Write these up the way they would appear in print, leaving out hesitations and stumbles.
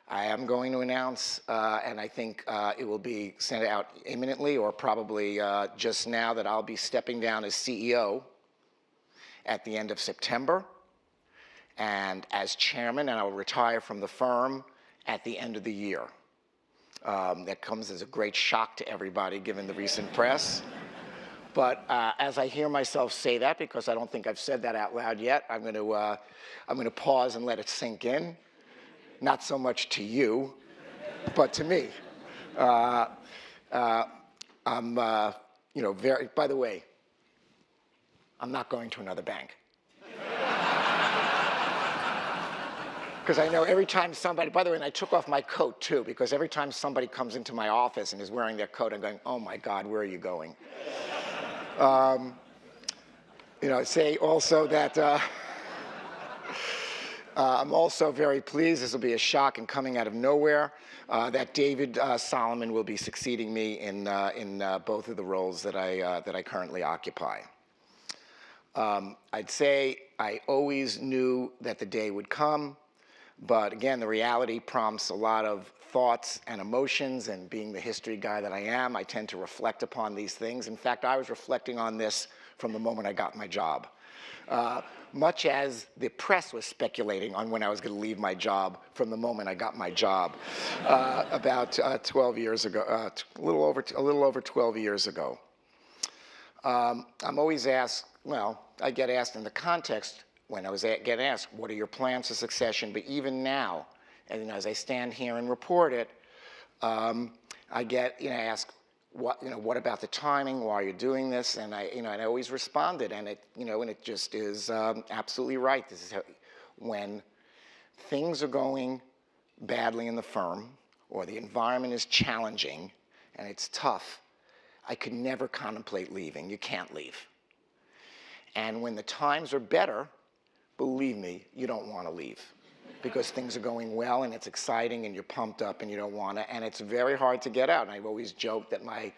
I am going to announce, and I think it will be sent out imminently or probably just now, that I'll be stepping down as CEO at the end of September, and as chairman, and I will retire from the firm at the end of the year. That comes as a great shock to everybody, given the recent press. But as I hear myself say that, because I don't think I've said that out loud yet, I'm going to pause and let it sink in. Not so much to you, but to me. I'm, very. By the way, I'm not going to another bank. Because I know every time somebody, by the way, and I took off my coat too, because every time somebody comes into my office and is wearing their coat, I'm going, oh my God, where are you going? Say also that I'm also very pleased, this will be a shock and coming out of nowhere, that David Solomon will be succeeding me in both of the roles that I currently occupy. I'd say I always knew that the day would come, but again, the reality prompts a lot of thoughts and emotions, and being the history guy that I am, I tend to reflect upon these things. In fact, I was reflecting on this from the moment I got my job. Much as the press was speculating on when I was going to leave my job from the moment I got my job about 12 years ago, a little over 12 years ago. I'm always asked, well, I get asked in the context when I was get asked, what are your plans for succession? But even now, and as I stand here and report it, I get asked, what about the timing? Why are you doing this? And I always responded, and it just is absolutely right. This is how, when things are going badly in the firm, or the environment is challenging and it's tough, I could never contemplate leaving. You can't leave. And when the times are better, believe me, you don't want to leave, because things are going well and it's exciting and you're pumped up and you don't want to, and it's very hard to get out. And I've always joked that my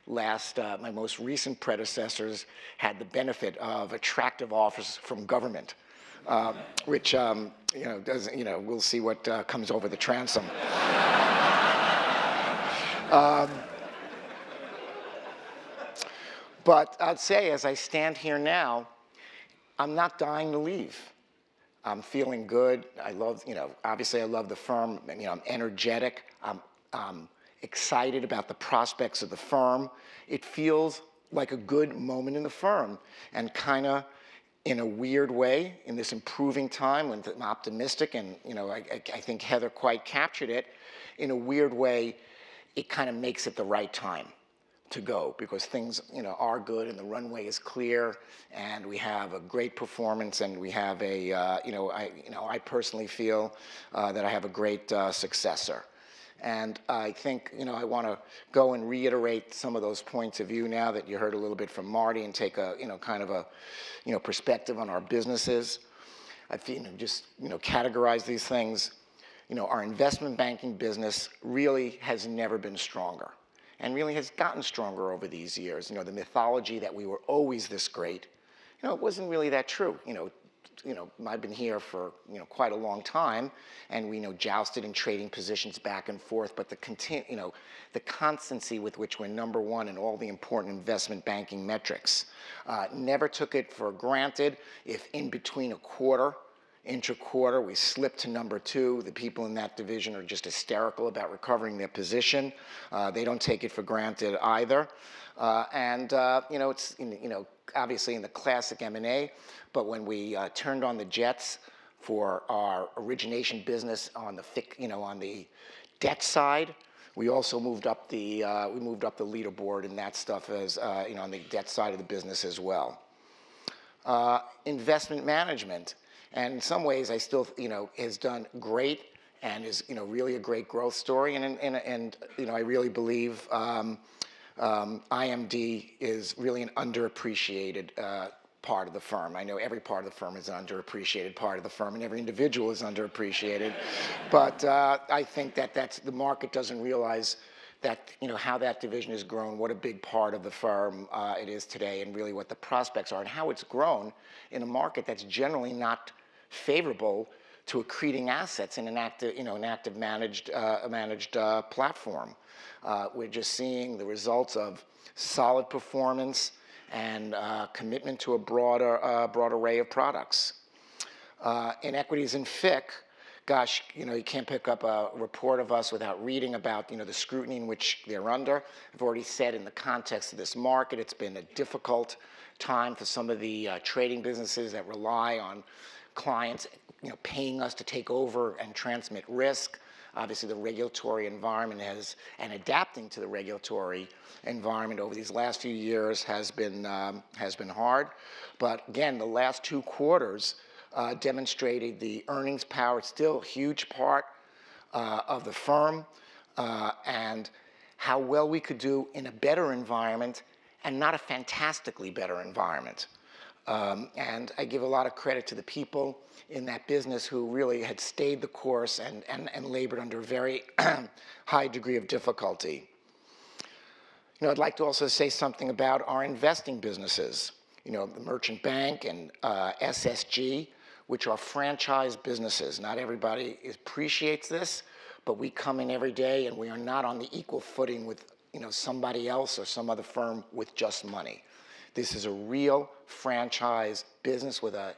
most recent predecessors had the benefit of attractive offers from government, which we'll see what comes over the transom. But I'd say, as I stand here now, I'm not dying to leave. I'm feeling good. I love, obviously I love the firm. I'm energetic. I'm excited about the prospects of the firm. It feels like a good moment in the firm, and kind of in a weird way, in this improving time when I'm optimistic, and I think Heather quite captured it. In a weird way, it kind of makes it the right time to go, because things are good and the runway is clear, and we have a great performance, and we have a I personally feel that I have a great successor. And I think I want to go and reiterate some of those points of view now that you heard a little bit from Marty, and take a kind of a perspective on our businesses. I feel just categorize these things. Our investment banking business really has never been stronger, and really has gotten stronger over these years. The mythology that we were always this great, it wasn't really that true. I've been here for quite a long time, and we jousted in trading positions back and forth. But the constancy with which we're #1 in all the important investment banking metrics, never took it for granted. If in between a quarter, intra-quarter, we slip to #2, the people in that division are just hysterical about recovering their position. They don't take it for granted either. It's obviously in the classic M&A, but when we turned on the jets for our origination business on the debt side, we also moved up the leaderboard in that stuff as on the debt side of the business as well. Investment management, and in some ways, I still, has done great, and is, really a great growth story. And I really believe IMD is really an underappreciated part of the firm. I know every part of the firm is an underappreciated part of the firm, and every individual is underappreciated. But I think that the market doesn't realize that, how that division has grown, what a big part of the firm it is today, and really what the prospects are, and how it's grown in a market that's generally not favorable to accreting assets in an active, an active managed platform. We're just seeing the results of solid performance and commitment to a broad array of products. In equities and FICC, gosh, you can't pick up a report of us without reading about, the scrutiny in which they're under. I've already said in the context of this market, it's been a difficult time for some of the trading businesses that rely on clients, paying us to take over and transmit risk. Obviously, the regulatory environment and adapting to the regulatory environment over these last few years has been hard. But again, the last 2 quarters demonstrated the earnings power. It's still a huge part of the firm, and how well we could do in a better environment and not a fantastically better environment. And I give a lot of credit to the people in that business who really had stayed the course and labored under a very high degree of difficulty. I'd like to also say something about our investing businesses. The merchant bank and SSG, which are franchise businesses. Not everybody appreciates this, but we come in every day and we are not on the equal footing with somebody else or some other firm with just money. This is a real franchise business with a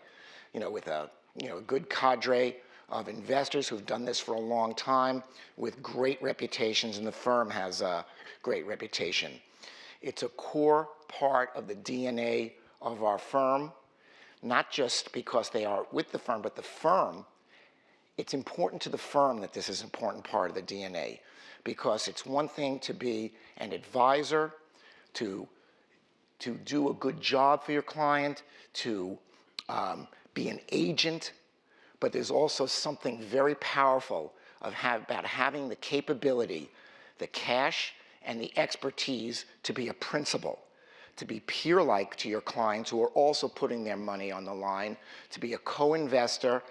good cadre of investors who've done this for a long time with great reputations, and the firm has a great reputation. It's a core part of the DNA of our firm, not just because they are with the firm, but the firm. It's important to the firm that this is an important part of the DNA, because it's one thing to be an advisor, to do a good job for your client, to be an agent, but there's also something very powerful about having the capability, the cash, and the expertise to be a principal, to be peer-like to your clients who are also putting their money on the line, to be a co-investor,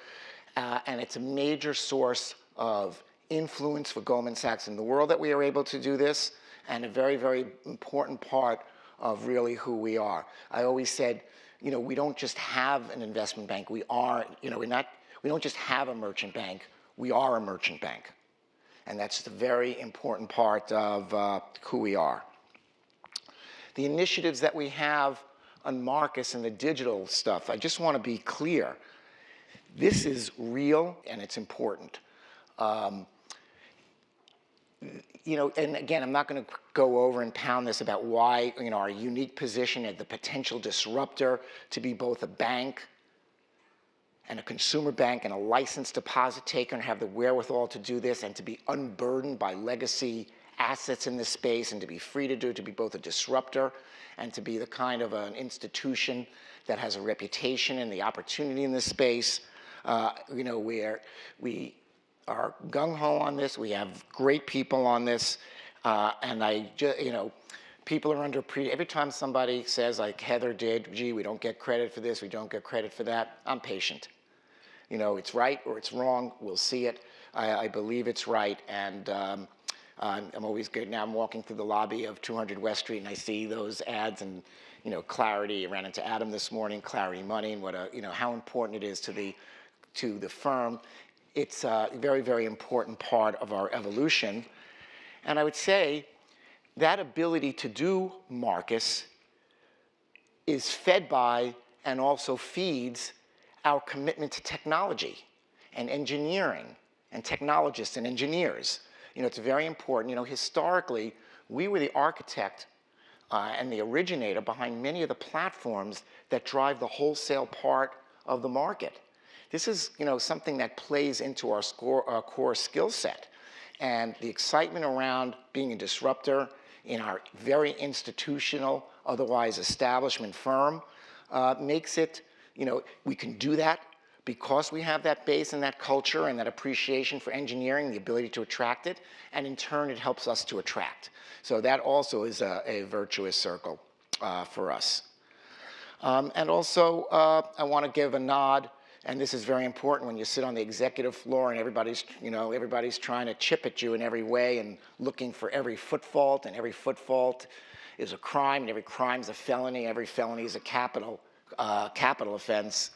and it's a major source of influence for Goldman Sachs in the world that we are able to do this, and a very, very important part of really who we are. I always said, we don't just have an investment bank. We are, we don't just have a merchant bank. We are a merchant bank. And that's the very important part of who we are. The initiatives that we have on Marcus and the digital stuff, I just want to be clear. This is real and it's important. And again, I'm not going to go over and pound this about why, our unique position as the potential disruptor to be both a bank and a consumer bank and a licensed deposit taker and have the wherewithal to do this and to be unburdened by legacy assets in this space and to be free to do it, to be both a disruptor and to be the kind of an institution that has a reputation and the opportunity in this space. Where we are gung-ho on this. We have great people on this. And I just, people are every time somebody says, like Heather did, gee, we don't get credit for this, we don't get credit for that, I'm patient. It's right or it's wrong, we'll see it. I believe it's right, and I'm always good. Now I'm walking through the lobby of 200 West Street and I see those ads and, Clarity. I ran into Adam this morning, Clarity Money, and what how important it is to the firm. It's a very, very important part of our evolution. And I would say that ability to do Marcus is fed by and also feeds our commitment to technology and engineering and technologists and engineers. It's very important. Historically, we were the architect and the originator behind many of the platforms that drive the wholesale part of the market. This is, something that plays into our core skill set. And the excitement around being a disruptor in our very institutional, otherwise establishment firm makes it, we can do that because we have that base and that culture and that appreciation for engineering, the ability to attract it, and in turn it helps us to attract. So that also is a virtuous circle for us. And also, I want to give a nod. And this is very important when you sit on the executive floor and everybody's trying to chip at you in every way and looking for every foot fault, and every foot fault is a crime, and every crime is a felony, every felony is a capital offense.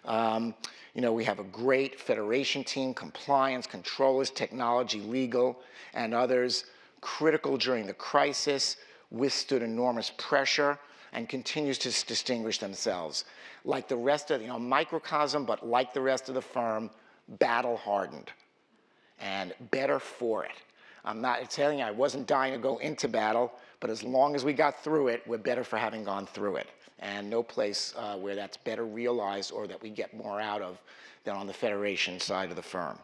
We have a great federation team, compliance, controllers, technology, legal, and others, critical during the crisis, withstood enormous pressure, and continues to distinguish themselves. Like the rest of, microcosm, but like the rest of the firm, battle-hardened and better for it. I'm not telling you I wasn't dying to go into battle, but as long as we got through it, we're better for having gone through it. And no place where that's better realized or that we get more out of than on the federation side of the firm.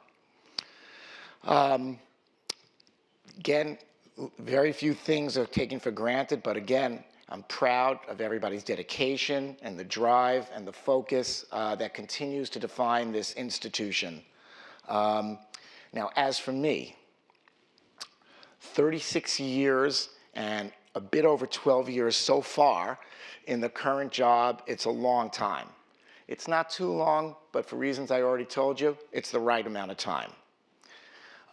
Again, very few things are taken for granted, but again, I'm proud of everybody's dedication and the drive and the focus that continues to define this institution. Now, as for me, 36 years and a bit over 12 years so far in the current job, it's a long time. It's not too long, but for reasons I already told you, it's the right amount of time.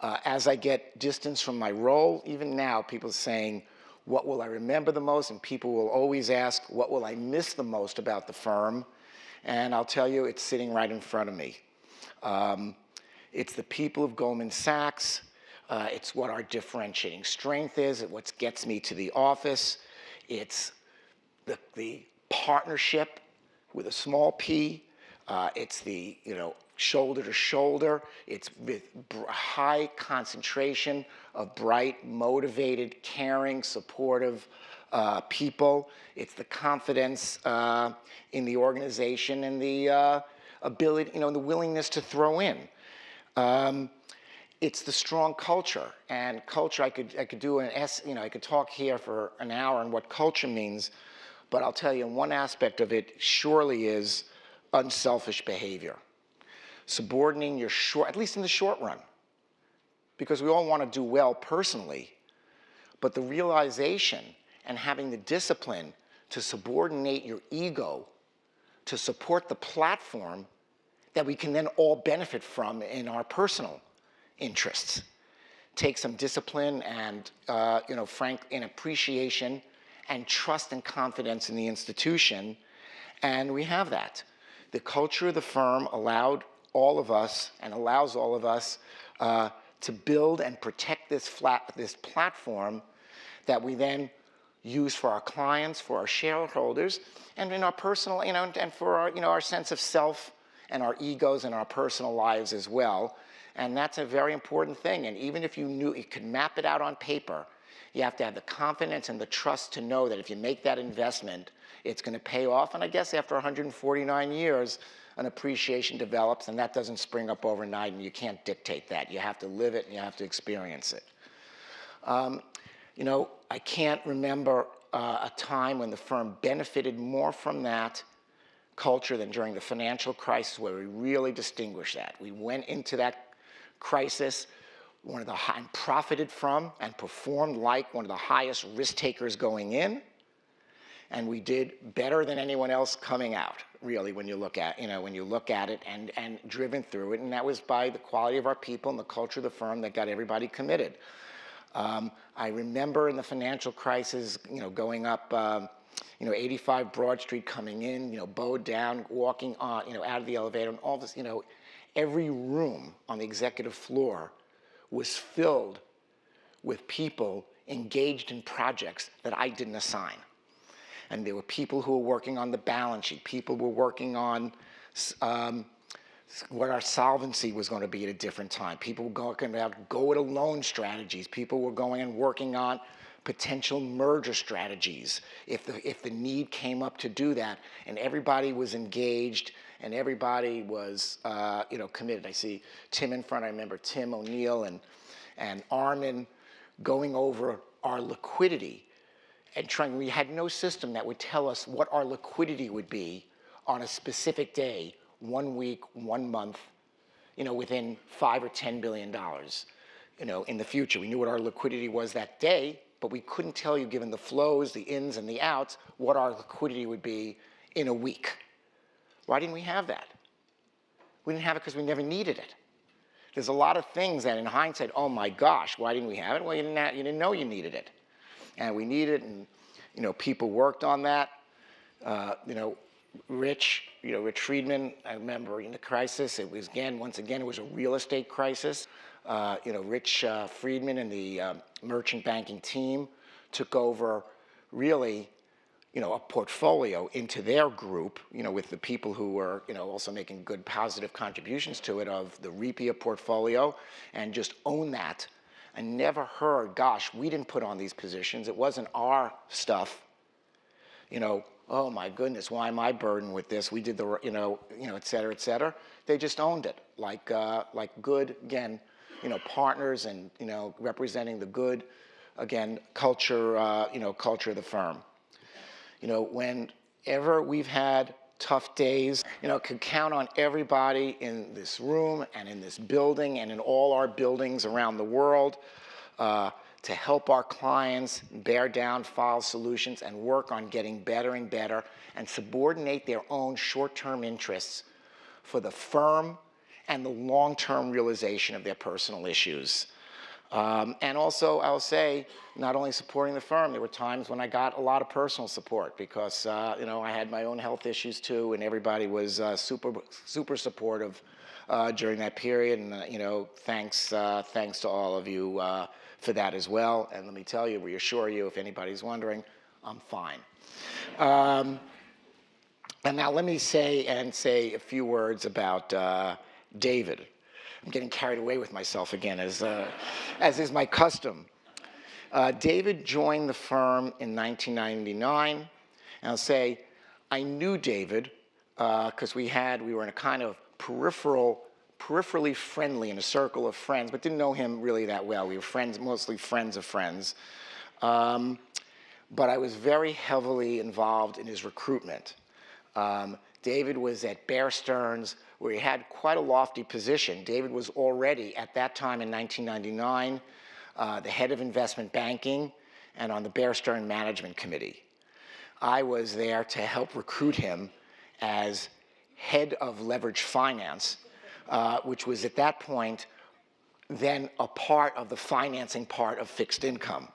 As I get distance from my role, even now, people are saying, what will I remember the most? And people will always ask, what will I miss the most about the firm? And I'll tell you, it's sitting right in front of me. It's the people of Goldman Sachs. It's what our differentiating strength is. It's what gets me to the office. It's the partnership with a small p. It's the shoulder to shoulder. It's with high concentration of bright, motivated, caring, supportive people. It's the confidence in the organization and the ability, the willingness to throw in. It's the strong culture, and culture. I could do I could talk here for an hour on what culture means, but I'll tell you, one aspect of it surely is unselfish behavior. Subordinating your at least in the short run, because we all want to do well personally, but the realization and having the discipline to subordinate your ego to support the platform that we can then all benefit from in our personal interests. Take some discipline and, and appreciation and trust and confidence in the institution, and we have that. The culture of the firm allowed all of us and allows all of us to build and protect this platform that we then use for our clients, for our shareholders, and in our personal, and for our, our sense of self and our egos and our personal lives as well. And that's a very important thing. And even if you could map it out on paper, you have to have the confidence and the trust to know that if you make that investment, it's going to pay off. And I guess after 149 years, an appreciation develops, and that doesn't spring up overnight, and you can't dictate that. You have to live it, and you have to experience it. I can't remember a time when the firm benefited more from that culture than during the financial crisis, where we really distinguished that. We went into that crisis and profited from and performed like one of the highest risk takers going in, and we did better than anyone else coming out, really, when you look at it and driven through it, and that was by the quality of our people and the culture of the firm that got everybody committed. I remember in the financial crisis, going up, 85 Broad Street, coming in, bowed down, walking on, out of the elevator, and all this, every room on the executive floor was filled with people engaged in projects that I didn't assign. And there were people who were working on the balance sheet. People were working on what our solvency was going to be at a different time. People were talking about go-it-alone strategies. People were going and working on potential merger strategies if the need came up to do that. And everybody was engaged, and everybody was committed. I see Tim in front. I remember Tim O'Neill and Armin going over our liquidity and trying. We had no system that would tell us what our liquidity would be on a specific day, 1 week, 1 month, within $5 or $10 billion, in the future. We knew what our liquidity was that day, but we couldn't tell you, given the flows, the ins and the outs, what our liquidity would be in a week. Why didn't we have that? We didn't have it because we never needed it. There's a lot of things that in hindsight, oh my gosh, why didn't we have it? Well, you didn't know you needed it. And we needed it, and people worked on that. Rich Rich Friedman, I remember in the crisis, it was once again, it was a real estate crisis. Rich Friedman and the merchant banking team took over really, a portfolio into their group, with the people who were, also making good positive contributions to it, of the REPIA portfolio, and just own that. I never heard, gosh, we didn't put on these positions. It wasn't our stuff. Oh my goodness, why am I burdened with this? We did the, et cetera, et cetera. They just owned it, like good, again, partners, and representing the good, again, culture, culture of the firm. Whenever we've had tough days, could count on everybody in this room and in this building and in all our buildings around the world to help our clients bear down file solutions and work on getting better and better, and subordinate their own short-term interests for the firm and the long-term realization of their personal issues. And also, I'll say, not only supporting the firm, there were times when I got a lot of personal support because, I had my own health issues too, and everybody was super supportive during that period. And, thanks to all of you for that as well. And let me tell you, reassure you, if anybody's wondering, I'm fine. And now let me say a few words about David. I'm getting carried away with myself again, as is my custom. David joined the firm in 1999, and I'll say I knew David because we were in a kind of peripherally friendly, in a circle of friends, but didn't know him really that well. We were friends, mostly friends of friends. But I was very heavily involved in his recruitment. David was at Bear Stearns, where he had quite a lofty position. David was already, at that time in 1999, the head of investment banking and on the Bear Stearns Management Committee. I was there to help recruit him as head of leveraged finance, which was at that point then a part of the financing part of fixed income.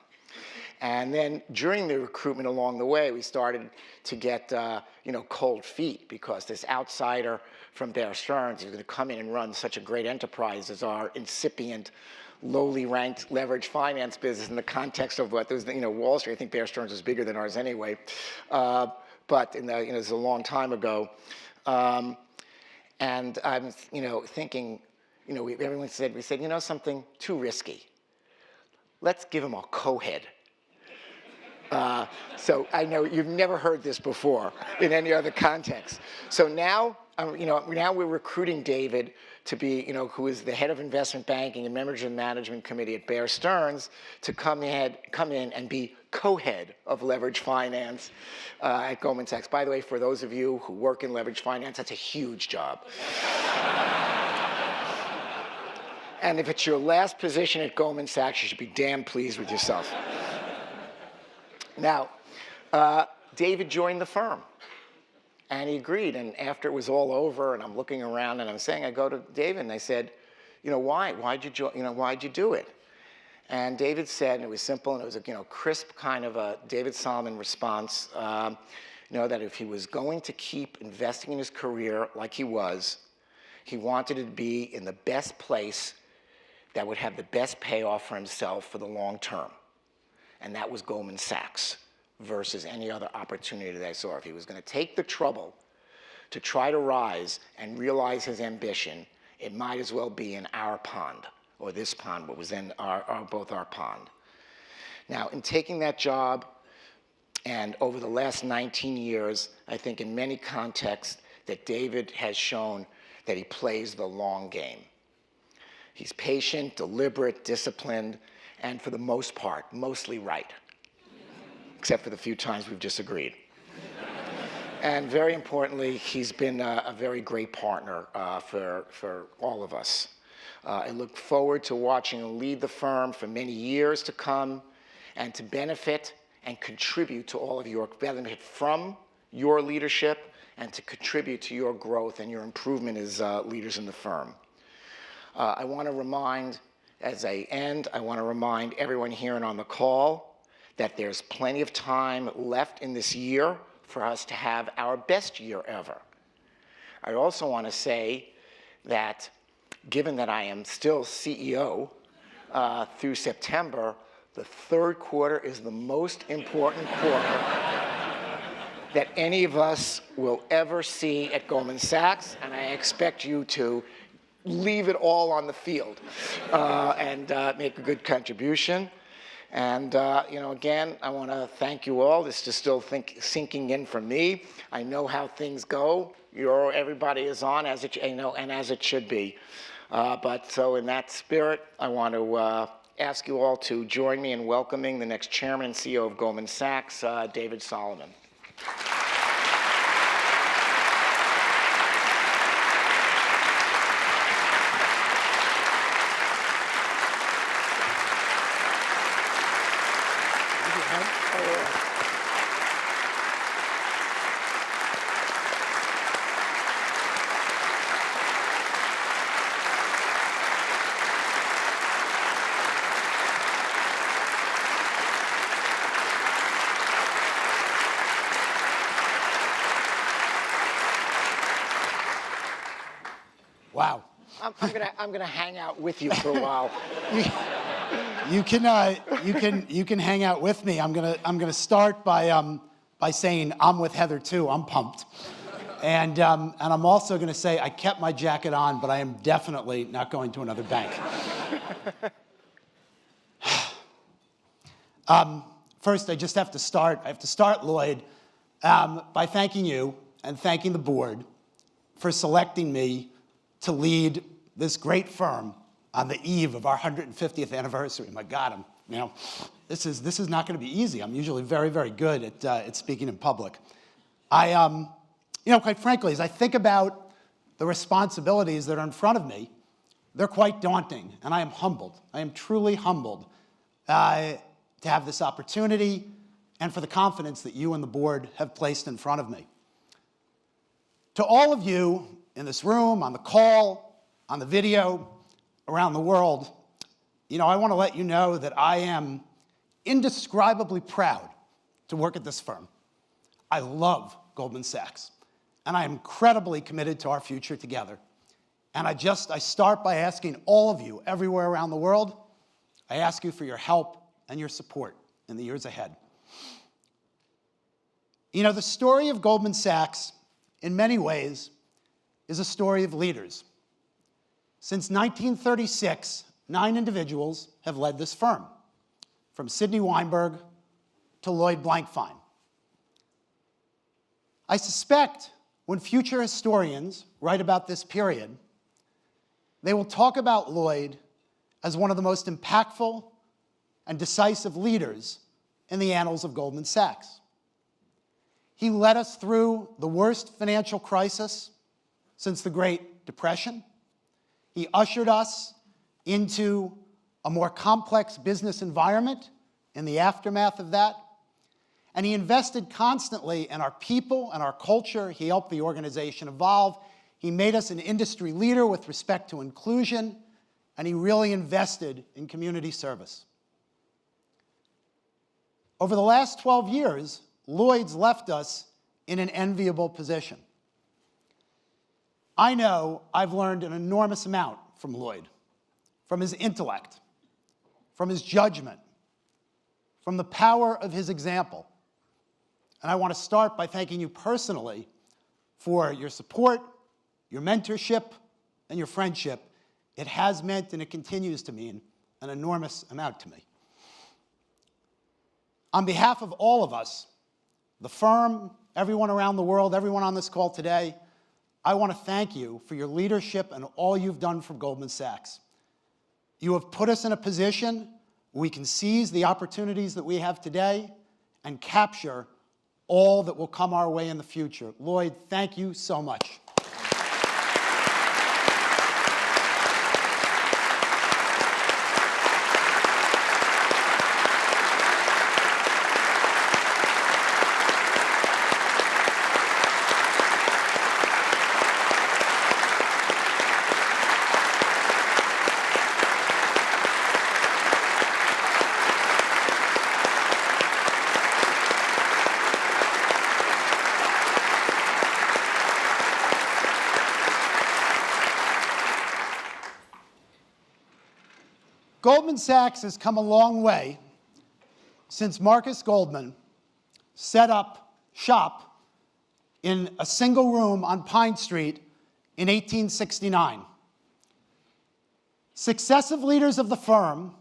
And then during the recruitment along the way, we started to get, cold feet, because this outsider from Bear Stearns is going to come in and run such a great enterprise as our incipient, lowly ranked leveraged finance business in the context of what was, Wall Street. I think Bear Stearns was bigger than ours anyway, but it was a long time ago. And I'm, thinking, everyone said, we said, something too risky. Let's give him a co-head. So I know you've never heard this before in any other context. So now, now we're recruiting David to be, who is the head of investment banking and member of the management committee at Bear Stearns, to come in and be co-head of leveraged finance at Goldman Sachs. By the way, for those of you who work in leveraged finance, that's a huge job. And if it's your last position at Goldman Sachs, you should be damn pleased with yourself. Now, David joined the firm, and he agreed. And after it was all over, and I'm looking around, and I'm saying, I go to David, and I said, why? Why'd you why'd you do it? And David said, and it was simple, and it was a crisp kind of a David Solomon response, that if he was going to keep investing in his career like he wanted to be in the best place that would have the best payoff for himself for the long term. And that was Goldman Sachs versus any other opportunity that I saw. If he was going to take the trouble to try to rise and realize his ambition, it might as well be in our pond, or this pond, what was then both our pond. Now, in taking that job, and over the last 19 years, I think in many contexts that David has shown that he plays the long game. He's patient, deliberate, disciplined, and for the most part, mostly right, except for the few times we've disagreed. And very importantly, he's been a very great partner for all of us. I look forward to watching him lead the firm for many years to come, and to benefit and contribute to all of your benefit from your leadership, and to contribute to your growth and your improvement as leaders in the firm. I want to remind, as I end, I want to remind everyone here and on the call that there's plenty of time left in this year for us to have our best year ever. I also want to say that given that I am still CEO through September, the third quarter is the most important quarter that any of us will ever see at Goldman Sachs, and I expect you to leave it all on the field and make a good contribution. And again, I want to thank you all. This is still sinking in for me. I know how things go. Everybody is on as it, and as it should be. But so in that spirit, I want to ask you all to join me in welcoming the next chairman and CEO of Goldman Sachs, David Solomon. Wow. I'm gonna hang out with you for a while. You can hang out with me. I'm gonna start by saying I'm with Heather too. I'm pumped, and I'm also gonna say I kept my jacket on, but I am definitely not going to another bank. First, I have to start, Lloyd, by thanking you and thanking the board for selecting me to lead this great firm on the eve of our 150th anniversary. My God, this is not going to be easy. I'm usually very, very good at speaking in public. Quite frankly, as I think about the responsibilities that are in front of me, they're quite daunting, and I am humbled. I am truly humbled to have this opportunity and for the confidence that you and the board have placed in front of me. To all of you in this room, on the call, on the video, around the world, I want to let you know that I am indescribably proud to work at this firm. I love Goldman Sachs, and I am incredibly committed to our future together. And I start by asking all of you everywhere around the world, I ask you for your help and your support in the years ahead. The story of Goldman Sachs, in many ways, is a story of leaders. Since 1936, 9 individuals have led this firm, from Sidney Weinberg to Lloyd Blankfein. I suspect when future historians write about this period, they will talk about Lloyd as one of the most impactful and decisive leaders in the annals of Goldman Sachs. He led us through the worst financial crisis since the Great Depression. He ushered us into a more complex business environment in the aftermath of that. And he invested constantly in our people and our culture. He helped the organization evolve. He made us an industry leader with respect to inclusion, and he really invested in community service. Over the last 12 years, Lloyd's left us in an enviable position. I know I've learned an enormous amount from Lloyd, from his intellect, from his judgment, from the power of his example. And I want to start by thanking you personally for your support, your mentorship, and your friendship. It has meant, and it continues to mean, an enormous amount to me. On behalf of all of us, the firm, everyone around the world, everyone on this call today, I want to thank you for your leadership and all you've done for Goldman Sachs. You have put us in a position where we can seize the opportunities that we have today and capture all that will come our way in the future. Lloyd, thank you so much. Goldman Sachs has come a long way since Marcus Goldman set up shop in a single room on Pine Street in 1869. Successive leaders of the firm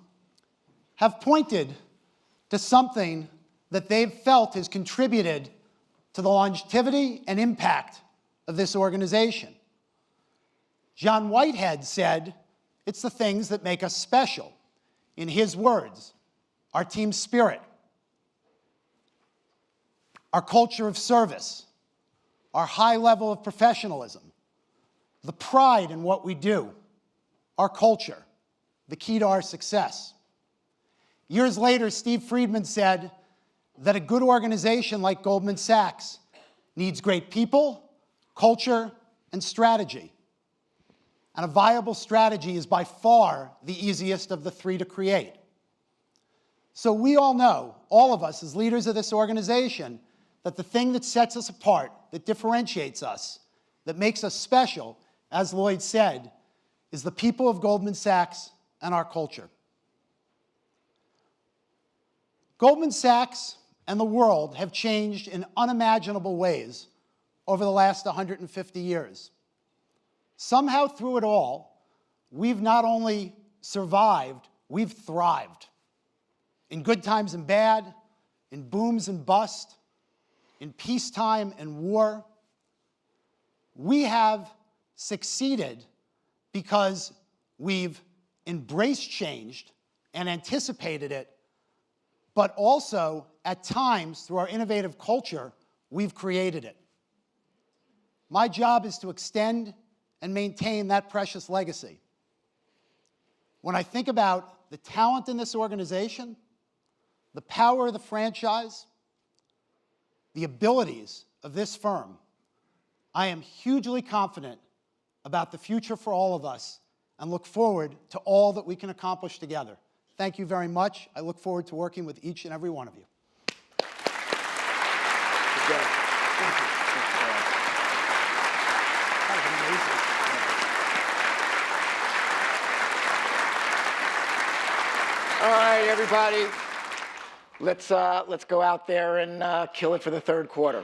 have pointed to something that they've felt has contributed to the longevity and impact of this organization. John Whitehead said, "It's the things that make us special." In his words, our team spirit, our culture of service, our high level of professionalism, the pride in what we do, our culture, the key to our success. Years later, Steve Friedman said that a good organization like Goldman Sachs needs great people, culture, and strategy. And a viable strategy is by far the easiest of the three to create. So we all know, all of us as leaders of this organization, that the thing that sets us apart, that differentiates us, that makes us special, as Lloyd said, is the people of Goldman Sachs and our culture. Goldman Sachs and the world have changed in unimaginable ways over the last 150 years. Somehow through it all, we've not only survived, we've thrived. In good times and bad, in booms and busts, in peacetime and war. We have succeeded because we've embraced change and anticipated it, but also, at times, through our innovative culture, we've created it. My job is to extend and maintain that precious legacy. When I think about the talent in this organization, the power of the franchise, the abilities of this firm, I am hugely confident about the future for all of us and look forward to all that we can accomplish together. Thank you very much. I look forward to working with each and every one of you. Good job. Thank you. That All right, everybody. Let's go out there and kill it for the third quarter.